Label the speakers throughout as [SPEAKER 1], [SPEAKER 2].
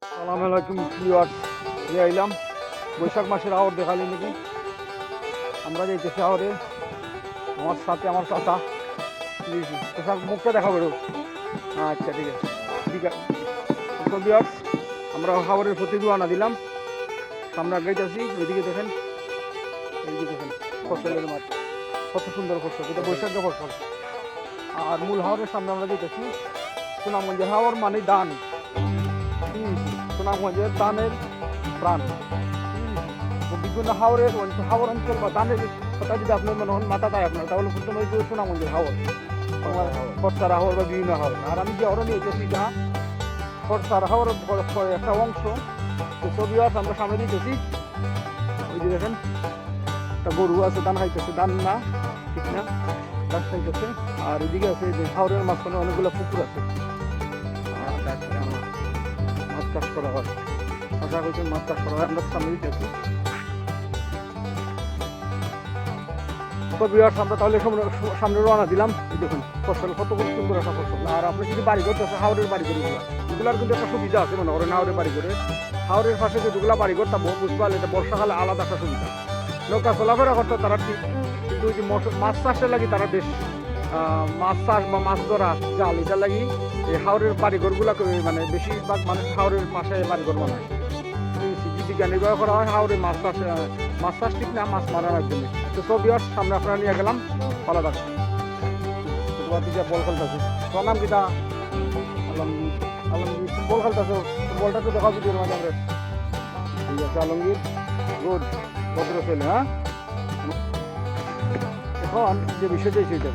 [SPEAKER 1] আসসালামু আলাইকুম ভিউয়ার্স, আইলাম বৈশাখ মাসের আওয়ার দেখালি নাকি আমরা যাইতেছি আওয়ারে। আমার সাথে আমার চাচা, চাচার মুখটা দেখা বেরো। আচ্ছা ঠিক আছে, ঠিক আছে। তো ভিউয়ার্স, আমরা হাওরের প্রতি রওনা দিলাম। সামনে গাইতেছি, ওইদিকে দেখেন, এইদিকে দেখেন ফসলের মাঠ, কত সুন্দর ফসল, এটা বৈশাখের ফসল। আর মূল হাওরের সামনে আমরা যেতেছি সুনামগঞ্জের হাওর মানে দান। সুনামগঞ্জের দানের প্রাণ। বিভিন্ন হাওরের হাওর অঞ্চল বা দানের কথা যদি আপনার মনে হন মাথা দেয় আপনার, তাহলে প্রথমে সুনামগঞ্জের হাওর, খরসারা হাওর বা বিভিন্ন হাওর। আর আমি যে হাওরে নিয়েছি যা খরসারা হাওর একটা অংশ। তো ছবি আছে আমরা সামনে দিতেছি, ওই যে দেখেন একটা গরু আছে, ধান খাইতেছে, ধান না ঠিক না, ধান খাইতেছে। আর এদিকে আছে যে হাওরের মাঝখানে অনেকগুলো পুকুর আছে, মাছ চাষ করা হয়। আশা করছি মাছ চাষ করা হয়, আমরা সামনে দিতেছি। আমরা তাহলে সামনে রওনা দিলাম। এই দেখুন ফসল, কত সুন্দর একটা ফসল। আর আপনি যদি বাড়ি করতে আসেন হাওরের বাড়ি করে এগুলার কিন্তু একটা সুবিধা আছে, মনে করেন হাওরের বাড়ি করে, হাওরের পাশে যেগুলা বাড়ি করতাম বুঝবাল, এটা বর্ষাকালে আলাদা একটা সুবিধা। নৌকা চলাফেরা করতে তারা ঠিক, কিন্তু ওই যে মাছ চাষের লাগি তারা বেশ মাছ চাষ বা মাছ ধরা জাল এটা লাগি এই হাওরের বাড়িঘরগুলা মানে বেশিরভাগ মানুষ হাওরের পাশে বাড়িঘর বানায়। জীবিকা নির্বাহ করা হয় হাওরে মাছ চাষ ঠিক না, মাছ মারার একদমই। তো সব বিয়ার সামনে আপনারা নিয়ে গেলাম পালা দাস বল খেলতেছে। তোর নাম কিটা? আলমগীর। আলমগীর বল খেলতেছে, বলটা তো দেখা ভিডিওর মাঝে আমরা। ঠিক আছে আলমগীর, গুড, ভদ্র ছেলে। হ্যাঁ, এখন যে বিষয় চাইছে এটা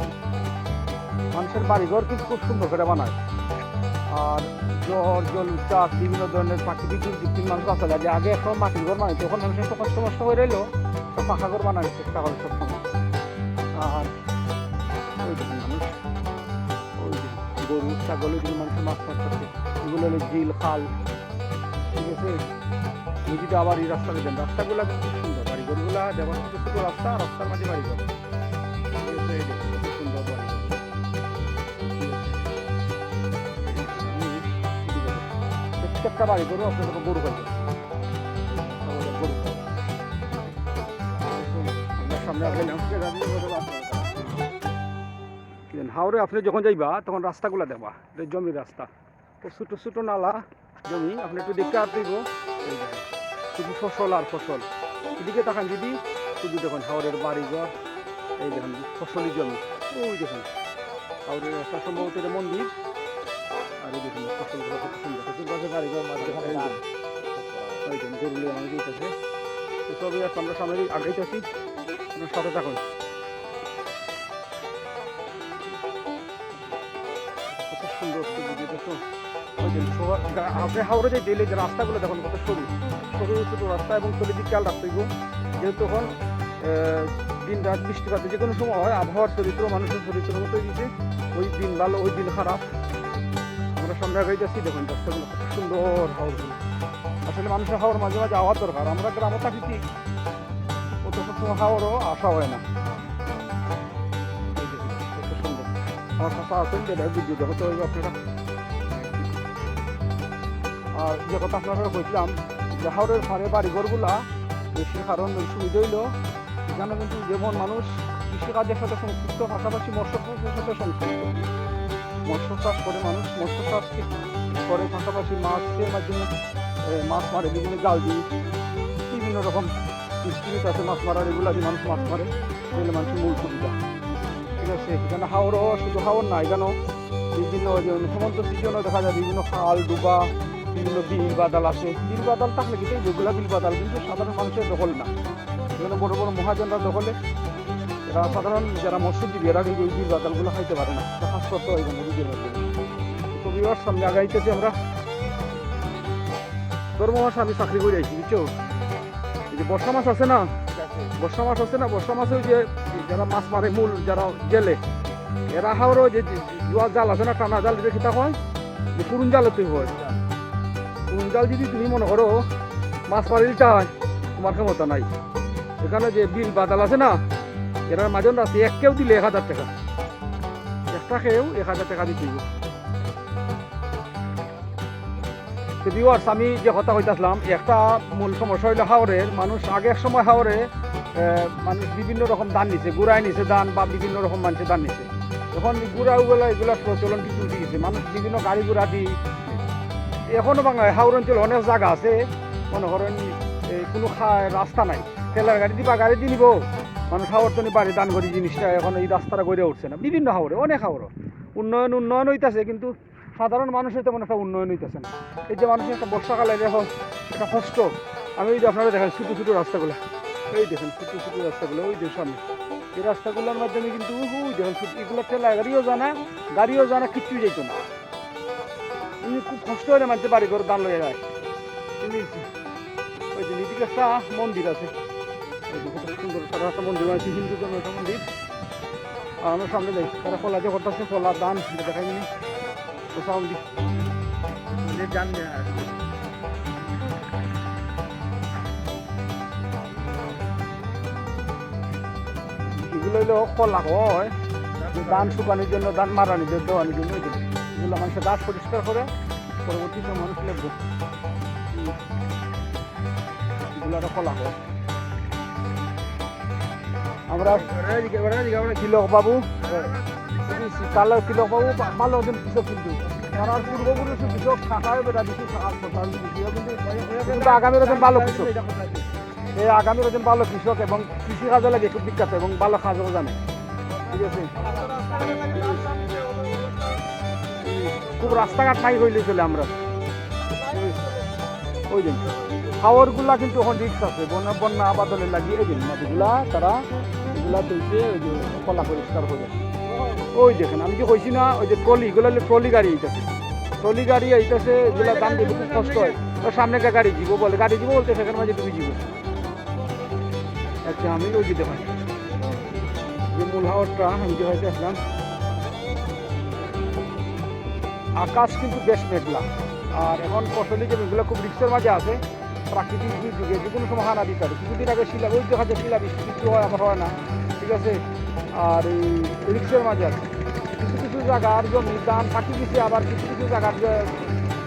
[SPEAKER 1] মানুষের বাড়িঘর কিন্তু খুব সুন্দর করে বানায়। আর জ্বর জল চাষ বিভিন্ন ধরনের প্রাকৃতিক দুর্যোগ মানুষ আসা লাগে। আগে এখন মাটির ঘর বানাইতো, এখন মানুষের তো কষ্ট মষ্ট হয়ে রইলো, তো পাকা ঘর বানানোর চেষ্টা করে সবসময়। আর ওই মানুষ ওই গরু ছাগল ওইদিকে মানুষের মাছ চাষ করছে, এগুলো হলো ঝিল খাল। ঠিক আছে, নদীটা আবার এই রাস্তা দেন, রাস্তাগুলো খুব সুন্দর, বাড়িঘরগুলা যেমন ছোটো ছোটো রাস্তা, রাস্তার মাঝে বাড়িঘর। খুব সুন্দর বাড়িঘর। প্রত্যেকটা বাড়ি গরু আপনাদের গরু খাইবে, গরু সামনে হাওড়ে আপনি যখন যাইবা তখন রাস্তাগুলো দেবা, জমির রাস্তা, ছোটো ছোটো নালা জমি, আপনি একটু দেখতে আসতেইব। শুধু ফসল আর ফসল, এদিকে তাকান যদি শুধু দেখুন হাওড়ের বাড়িঘর, এই দেখুন ফসলি জমি, ওই দেখুন হাওড়ের একটা সম্ভবত এটা মন্দির। আর এই দেখুন ফসলগুলো কত সুন্দর, চতুর্পাশে বাড়িঘর, মাছ দেখা গরুলে আমাদের দিতেছে। তো সবই আমরা সামনে আগাইতেছি, আপনার সাথে থাকুন। কত সুন্দর তো আপনি হাওড়ে যে ডেলে যে রাস্তাগুলো দেখুন কত সরু সরু ছোটো রাস্তা, এবং চলিদিক খেয়াল রাখতে হইব, যেহেতু তখন দিন রাত বৃষ্টিপাতে যে কোনো সময় হয়, আবহাওয়ার চরিত্র মানুষের চরিত্র মতো দিচ্ছে, ওই দিন ভালো ওই দিন খারাপ। আমরা সামনে আগাইতেছি, দেখুন রাস্তাগুলো কত সুন্দর। হাওড়গুলো আসলে মানুষের হাওড় মাঝে মাঝে আওয়ার দরকার, আমরা গ্রামে থাকি ঠিক, অত সবসময় হাওড়ও আসা হয় না। কত সুন্দর আমার কাছে আছেন ভিডিও দেখো তো আপনারা। আর যে কথা আপনারা বলছিলাম যে হাওড়ের ফারে বাড়িঘরগুলা বেশি, কারণ সুবিধা হইল এখানে কিন্তু যেমন মানুষ কৃষিকাজের সাথে সংশ্লিষ্ট, পাশাপাশি মৎস্য চাষের সাথে সংশ্লিষ্ট। মৎস্য চাষ করে মানুষ, মৎস্য চাষ করে পাশাপাশি মাছের মাধ্যমে মাছ মারে, বিভিন্ন জাল দিয়ে বিভিন্ন রকম স্কিমিট আছে মাছ মারার, এগুলো দিয়ে মানুষ মাছ মারে, এগুলো মানুষের মূল সুবিধা। ঠিক আছে, এখানে হাওড়ও শুধু হাওড় না, এখানেও বিভিন্ন হেমন্ত সিজনেও দেখা যায় বিভিন্ন খাল ডুবা, বিভিন্ন বিল বাদাল আছে। বিল বাদাল থাকলে কিন্তু যেগুলো বিল বাদাল কিন্তু সাধারণ মানুষের দখল না, এখানে বড় বড় মহাজনরা দখলে, এরা সাধারণ যারা মৎস্যজীবী এরা কিন্তু ওই বিল বাদালগুলো খাইতে পারে না, চাষ করতে হয় এখানে রুগীর মধ্যে। তো বিবাহ সামনে আগাইতেছি আমরা। ধর্ম মাসে আমি চাকরি করে আইছি বুঝছো, এই যে বর্ষা মাছ আছে না, বর্ষা মাছ আছে না, বর্ষা মাছে ওই যে যারা মাছ মারে মূল যারা জেলে, এরা হাওড়ও যে জোয়া জাল আছে না, টানা জাল, এটা খেতা হয় যে পুরুন জালতে হয়। পুরুন জাল যদি তুমি মনে করো মাছ মারিল চাই, তোমার ক্ষমতা নাই। এখানে যে বিল বাদাল আছে না, এরার মাজন আছে, এক কেউ দিলে 1000 টাকা, একটা কেউ 1000 টাকা দিতে। ভিউয়ার্স আমি যে কথা কইতাছিলাম একটা মূল সমস্যা হইলো হাওরের মানুষ আগের সময় হাওরে মানুষ বিভিন্ন রকম দান নিছে গুড়াই নিছে দান বা বিভিন্ন রকম মানুষের দান নিছে এখন গুড়াগুলো এগুলোর প্রচলন কিছু উঠে গেছে মানুষ বিভিন্ন গাড়ি গুড়া দিই এখনও বাংলায় হাওর অঞ্চলে অনেক জায়গা আছে মনে করেন কোনো রাস্তা নাই ঠেলার গাড়ি দিবা গাড়ি দিয়ে নিব মানুষ হাওর তো বাড়ি দান করি জিনিসটা এখন এই রাস্তাটা গড়ে উঠছে না বিভিন্ন হাওরে অনেক হাওর উন্নয়ন হইতেছে কিন্তু সাধারণ মানুষের তেমন একটা উন্নয়ন হইতেছে না এই যে মানুষের একটা বর্ষাকালে দেখো একটা কষ্ট আমি ওই যে আপনারা দেখেন ছোটো ছোটো রাস্তাগুলো এই দেখেন ছোটো ছোটো রাস্তাগুলো ওই যে সামনে এই রাস্তাগুলোর মাধ্যমে কিন্তু ওই দেখেন এগুলো ঠেলা গাড়িও জানা কিচ্ছুই যেত না এমনি খুব কষ্ট হলে মানুষের বাড়ি ঘর দান লয়ে যায় ওই যে নিদিকে একটা মন্দির আছে ওই যে কত সুন্দর তারা একটা মন্দির আছে হিন্দু ধর্মের একটা মন্দির আর আমরা সামনে যাই তারা খোলা যে করতেছে খোলা দান দেখাই নি সাউন্ড জানবে আর এগুলো হইলো খোলা হয় ধান শুকানোর জন্য ধান মারানির জন্য দেওয়ানোর জন্য এগুলো মানুষের গাছ পরিষ্কার করে পরবর্তী সময় মানুষ লাগবে এগুলো একটা খোলা হয় আমরা তিলক বাবু কালো তিলক বাবু ভালো দিন কৃষক কিন্তু আর পূর্বপুরুষ কৃষক থাকায় বেটা বেশি কিন্তু আগামীর একজন ভালো কৃষক এই আগামীর একজন ভালো কৃষক এবং কৃষি কাজে লাগে খুব বিখ্যাত এবং ভালো কাজও জানে ঠিক আছে খুব রাস্তাঘাট নাই হইলে চলে আমরা ওই দিন খাওয়ারগুলা কিন্তু এখন রিক্স আছে বন্যা বাদলের লাগিয়ে এই দিন নদীগুলা তারা এগুলা তুলছে ওই যে কলা পরিষ্কার হয়ে যায় ওই দেখেন আমি যে কইছি না ওই যে ট্রলিগুলো ট্রলি গাড়ি আইতেছে ট্রলি গাড়ি আইতেছে এগুলা দাম দিতে খুব কষ্ট হয় ওর সামনে একটা গাড়ি জীব বলে গাড়ি জীব বলতে সেখানে মাঝে তুমি জীব আচ্ছা আমি ওই দিতে পারি যে মূল হাওয়ারটা আমি যে হয়তো আসলাম আকাশ কিন্তু বেশ মেঘলা আর এখন ফসলি জমিগুলো খুব রিক্সের মাঝে আছে প্রাকৃতিক দুর্যোগে যে কোনো সময় হানা দিতে হবে কিছুদিন আগে শিলা ওই দেখা যায় শিলা বৃষ্টি কিছু হয় আবার হয় না ঠিক আছে আর এই রিক্সের মাঝে আছে কিছু কিছু জায়গার জমি ধান পাকি গেছে আবার কিছু কিছু জায়গার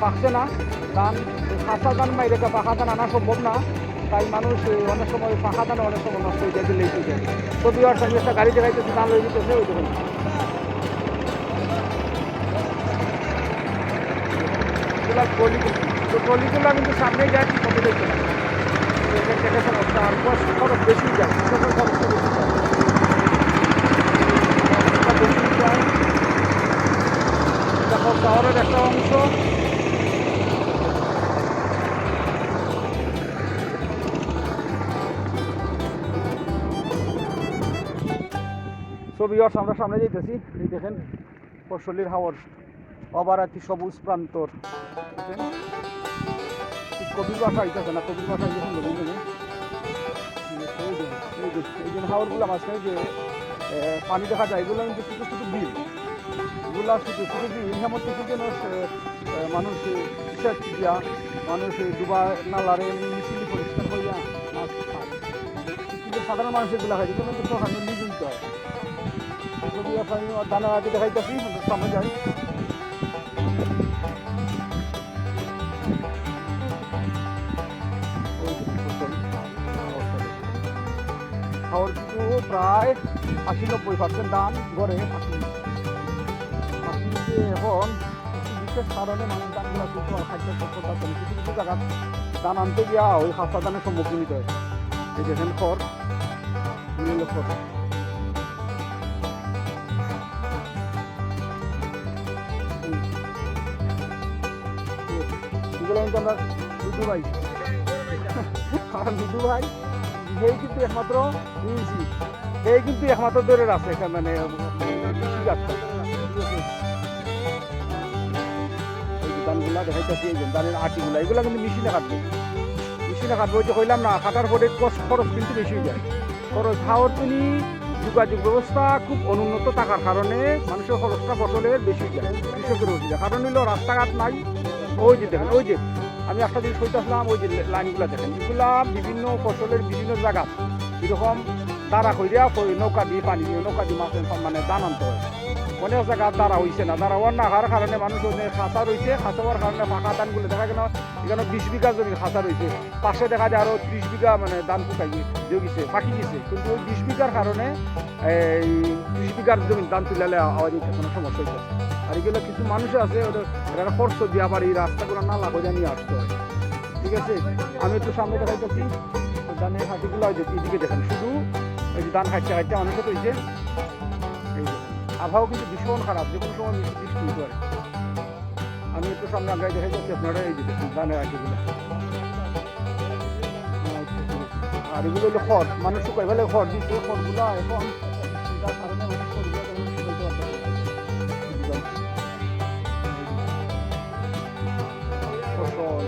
[SPEAKER 1] পাকছে না ধান কাঁচা ধান বাইরে পাকা ধান আনা সম্ভব না তাই মানুষ অনেক সময় পাকা ধান অনেক সময় নষ্ট হয়ে যায় লেগে যায় তো বিহার সঙ্গে একটা গাড়ি দেখাইতেছে ধান লয়ে যেতেছে ওই দেখুন ট্রলিগুলো কিন্তু সামনে যায় কত দেখতে না সমস্যা আর খরচ বেশি যায় খরচটা বেশি যায় দেখো শহরের একটা অংশ ছবি আমরা সামনে যেতেছি এই দেখেন ফসলির হাওর অবারাতি সবুজ প্রান্তর কবির বাসা আইতেছে না কবির বাসা আইতেছে এই জন্য হাওরগুলো মাঝখানে যে পানি দেখা যায় এগুলো কিন্তু ছোটো ছোটো বিল এগুলো ছোটো ছোটো বিল এমন কিছু যেন মানুষ সেচ দিয়া মানুষ ডুবা নালারে মিশিয়ে পরিষ্কার হইয়া মাছ খায় কিন্তু সাধারণ মানুষ এগুলো খায় যেগুলো কিন্তু সরকার নিযুক্ত হয় ছবি আমি দানা আগে দেখাইতেছি সামনে যাই খাওয়ার কিন্তু প্রায় 80-90% দাম গড়ে পাখি এখন বিশেষ কারণে মানুষ দামগুলো কিন্তু খাদ্য সভ্যতা চলে কিছু কিছু জায়গা দান আনতে গিয়া ওই খাস্তা দানের সম্মুখীন হতে হয় এই দেখেন খড় খড় এগুলো কিন্তু আমরা দুদু ভাই দুদু ভাই এই কিন্তু একমাত্র এই কিন্তু একমাত্র দূরের আছে মানে ধানগুলা দেখাইতেছি এই যে ধানের আটিগুলা এগুলো কিন্তু মেশিনে কাটবো ওই যে কইলাম না কাটার পরে খরচ কিন্তু বেশি হয়ে যায় খরচ হাওয়ার তুমি যোগাযোগ ব্যবস্থা খুব অনুন্নত থাকার কারণে মানুষের খরচটা ফসলের বেশি হয়ে যায় কৃষকের বেশি যায় কারণ হলো রাস্তাঘাট নাই ওই যে দেখেন ওই যে আমি একটা জিনিস কইতে আসলাম ওই যে লাইনগুলো দেখেন এগুলা বিভিন্ন ফসলের বিভিন্ন জায়গা এরকম দাঁড়া করিয়া নৌকা দিয়ে পানি দিয়ে নৌকা দিয়ে মাছ মানে দান আনতে হয়। অনেক জায়গা দাঁড়া হয়েছে না, দাঁড়া হওয়ার না হওয়ার কারণে মানুষ খাঁচা রয়েছে, খাঁচা হওয়ার কারণে ফাঁকা ধানগুলো দেখা গেল এখানে 20 বিঘা জমি খাঁচা রয়েছে, পাশে দেখা যায় আরও 30 বিঘা মানে ধান শুকাই গেছে ফাঁকি গেছে, কিন্তু ওই 20 বিঘার কারণে এই 30 বিঘার জমি ধান তুলালে আওয়াজ কোনো সমস্যা হইতেছে। আর এগুলো কিছু মানুষ আছে ওটা খরচ দিয়ে আবার এই রাস্তাগুলো নালা করে নিয়ে আসতে হয়। ঠিক আছে, আমি একটু সামনে দেখাইতেছি ধানের হাঁটিগুলো এদিকে দেখেন, শুধু ওই যে ধান খাইতে খাইতে অনেকে তো এই যে আবহাওয়া কিন্তু ভীষণ খারাপ, যে কোনো সময় বৃষ্টি হতে পারে। আমি একটু সামনে আগে দেখাই যাচ্ছি আপনারা, এই যে দেখুন ধানের হাঁটিগুলো। আর এগুলো হলো খড়, মানুষ শুকাই ফেলে খড় দিচ্ছে, খড়গুলো এখন তার কারণে খড়গুলো শুকাইতে পারতেছে। ফসল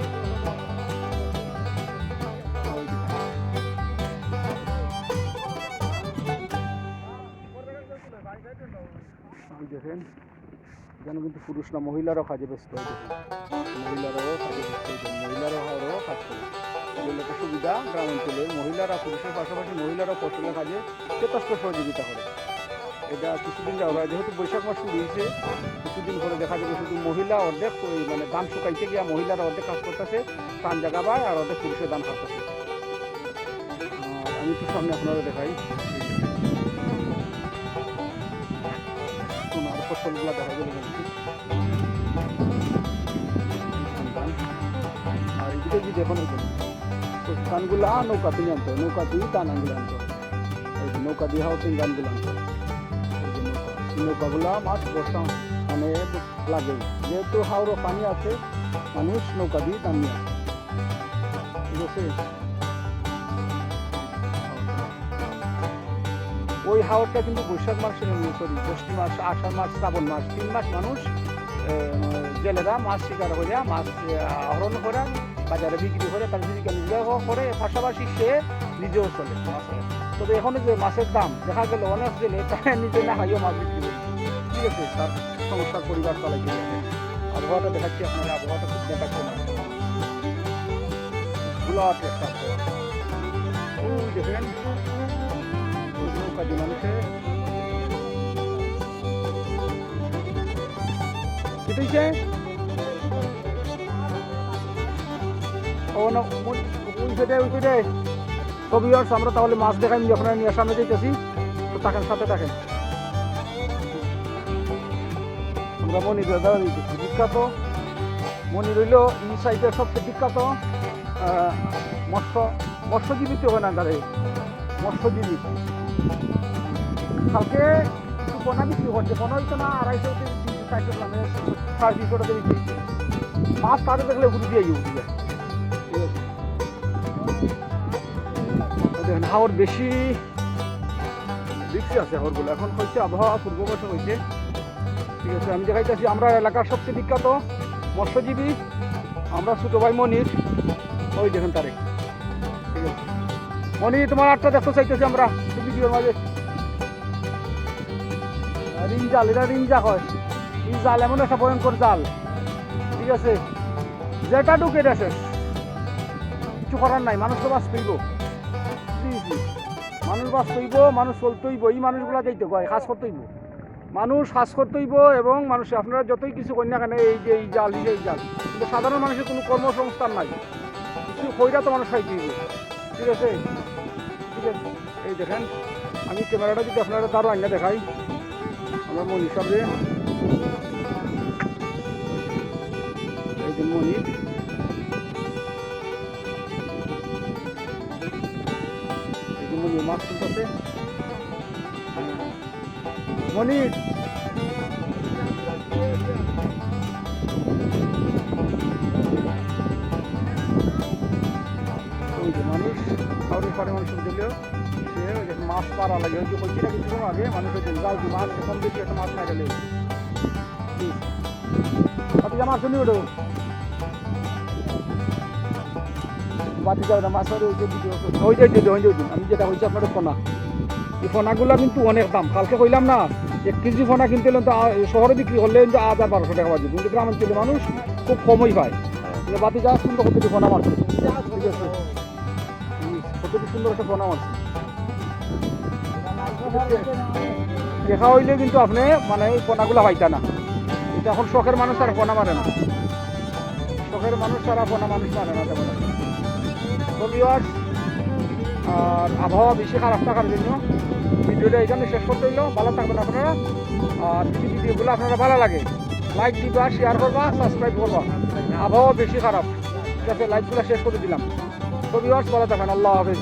[SPEAKER 1] দেখেন, এখানে কিন্তু পুরুষ না মহিলারাও কাজে ব্যস্ত হয়ে দেখেন, মহিলারাও কাজে ব্যস্ত হয়ে মহিলারাও কাজ করে। এগুলো একটা সুবিধা গ্রাম অঞ্চলের, মহিলারা পুরুষের পাশাপাশি মহিলারাও ফসলের কাজে যথেষ্ট সহযোগিতা করে। এটা কিছুদিন যাওয়া হয়, যেহেতু বৈশাখ মাস শুরু হয়েছে, কিছুদিন পরে দেখা যাবে শুধু মহিলা অর্ধেক মানে ধান শুকাইতে গিয়া মহিলারা অর্ধেক কাজ করতেছে, ধান জায়গা পায়, আর অর্ধেক পুরুষের ধান খাটতেছে। আমি একটু সামনে আপনারা দেখাই সোনার ফসলগুলো দেখা গেলে আর এদিকে যদি এখন ধানগুলো নৌকা দিয়ে আনতে হয়, নৌকা দিয়ে ধান আনগুলো আনতে হয়, নৌকা দিয়ে হাওয়া তিন ধানগুলো আনতে হয়। নৌকাগুলা মাছ বর্ষা মানে লাগে, যেহেতু হাওড়ে পানি আছে মানুষ নৌকা দিয়ে ধান নিয়ে আসে। ঠিক আছে, ওই হাওড়টা কিন্তু বৈশাখ মাসের জ্যৈষ্ঠ মাস, আষাঢ় মাস, শ্রাবণ মাস, 3 মাস মানুষ জেলেরা মাছ শিকার করে, মাছ আহরণ করে বাজারে বিক্রি করে, তার জীবিকা নির্বাহ করে, পাশাপাশি সে নিজেও চলে। তবে এখন যে মাছের দাম দেখা গেল অনেক জেলে তারা নিজে না খাইও মাছ বিক্রি করে। ঠিক আছে, তার সংসার পরিবার চালাই দিয়ে যাবে। আবহাওয়াটা দেখাচ্ছি আপনারা, আবহাওয়াটা খুব দেখাচ্ছে না, গুলাট একটা ওই দেখেন নৌকাদি মানুষের কেটেছে ও না ওই সাইডে ছবি আর আমরা তাহলে মাছ দেখাই যখন নিয়ে সামনে যেতেছি, তো থাকেন সাথে থাকেন। আমরা মনির বিখ্যাত, মনির হইল এই সাইডের সবচেয়ে বিখ্যাত মৎস্যজীবী তো হয় না দাঁড়ে, মৎস্যজীবী। কালকে কিছু পোনা বিক্রি করছে, পোনা হইতো না 250 350 টাকা বিক্রি, মাছ তাদের দেখলে উঠে দিয়ে উঠবে। দেখেন হাওর বেশি রিক্সি আছে, হাওরগুলো এখন হচ্ছে আবহাওয়া পূর্ববর্তী হয়েছে। ঠিক আছে, আমি দেখাইতেছি আমরা এলাকার সবচেয়ে বিখ্যাত মৎস্যজীবী, আমরা ছোট ভাই মনির, ওই দেখেন তারে। ঠিক আছে মনি, তোমার আটটা দেখতে চাইতেছি আমরা ভিডিওর মাঝে। রিং জাল, এটা রিং জাল হয়, এই জাল এমন একটা ভয়ঙ্কর জাল। ঠিক আছে, যেটা ঢুকে গেছে কিছু করার নাই, মানুষ তো বাস পেইব, মানুষ বাস পেইব, মানুষ চলতে হইব, এই মানুষগুলা যাইতে হয় কাজ করতে হইব, মানুষ কাজ করতে হইব। এবং মানুষ আপনারা যতই কিছু করেন না কেন, এই যে এই জাল, এই জাল, কিন্তু সাধারণ মানুষের কোনো কর্মসংস্থান নাই, কিছু কইরা তো মানুষ খাইতে হইব। ঠিক আছে, ঠিক আছে, এই দেখেন আমি ক্যামেরাটা যদি আপনারা তারও আইনা দেখাই, আমরা মনির সামনে, এই যে মনির, এই যে মনির মাছ তুলতেছে। মনির ওই যে মানুষ হাওড়ের পাড়ে মানুষ দিলেও সে মাছ পাড়া লাগে, ওই যে বলছি না কিছু আগে মানুষের জাল কি মাছ কম বেশি একটা মাছ খাই গেলে বাতিজা মাছ শুনি ওটা বাতি যাবে না মাছ ধরে ওই যে আমি যেটা হয়েছে আপনাদের ফোনা, এই ফোনাগুলো কিন্তু অনেক দাম। কালকে কইলাম না 1 কেজি ফোনা কিনতে হলে শহরে বিক্রি করলে কিন্তু 1000-1200 টাকা বাজে, কিন্তু গ্রামাঞ্চলে মানুষ খুব কমই পায়। বাতি যা সুন্দর কতটি ফোনা মারছে, ঠিক আছে, কতটি সুন্দর একটা ফোনা মারছে। দেখা হইলে কিন্তু আপনি মানে এই পোনাগুলো পাইতা না। এটা এখন শখের মানুষ তারা পোনা মারে না, শখের মানুষ তারা পোনা মানুষ মারে না তেমন। তো ভিউয়ার্স, আর আবহাওয়া বেশি খারাপ থাকার জন্য ভিডিওটা এখানে শেষ করতে হইলো। ভালো থাকবেন আপনারা, আর যদি ভিডিওগুলো আপনারা ভালো লাগে লাইক দিবা, শেয়ার করবা, সাবস্ক্রাইব করবা। আবহাওয়া বেশি খারাপ, ঠিক আছে, লাইকগুলো শেষ করে দিলাম। তো ভিউয়ার্স, ভালো থাকবেন, আল্লাহ হাফেজ।